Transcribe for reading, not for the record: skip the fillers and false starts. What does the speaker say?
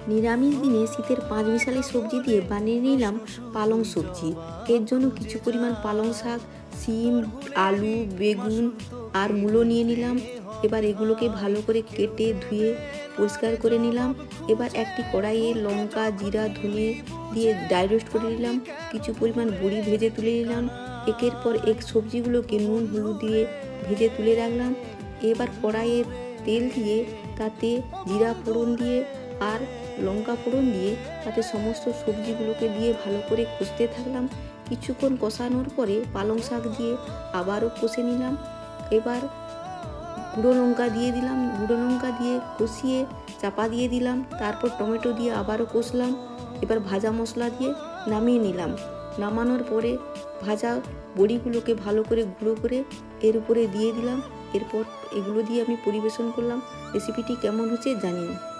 নিরামিষ দিনে শীতের পাঁচ মিশালি সবজি দিয়ে বানিয়ে নিলাম পালং সবজি। এর জন্য কিছু পরিমাণ পালং শাক, শিম, আলু, বেগুন আর মূলো নিয়ে নিলাম। এবার এগুলোকে ভালো করে কেটে ধুয়ে পরিষ্কার করে নিলাম। এবার একটি কড়াইয়ে লঙ্কা, জিরা, ধনে দিয়ে ড্রাই রোস্ট করে নিলাম। কিছু পরিমাণ বড়ি ভেজে তুলে নিলাম। একের পর এক সবজিগুলোকে নুন হলুদ দিয়ে ভেজে তুলে রাখলাম। এবার কড়াইয়ে তেল দিয়ে তাতে জিরা ফোড়ন দিয়ে আর লঙ্কা ফোড়ন দিয়ে তাতে সমস্ত সবজিগুলোকে দিয়ে ভালো করে কষতে থাকলাম। কিছুক্ষণ কষানোর পরে পালং শাক দিয়ে আবারও কষে নিলাম। এবার গুঁড়ো লঙ্কা দিয়ে দিলাম। গুঁড়ো লঙ্কা দিয়ে কষিয়ে চাপা দিয়ে দিলাম। তারপর টমেটো দিয়ে আবারও কষলাম। এবার ভাজা মশলা দিয়ে নামিয়ে নিলাম। নামানোর পরে ভাজা বড়িগুলোকে ভালো করে গুঁড়ো করে এর উপরে দিয়ে দিলাম। এরপর এগুলো দিয়ে আমি পরিবেশন করলাম। রেসিপিটি কেমন হচ্ছে জানিয়ে।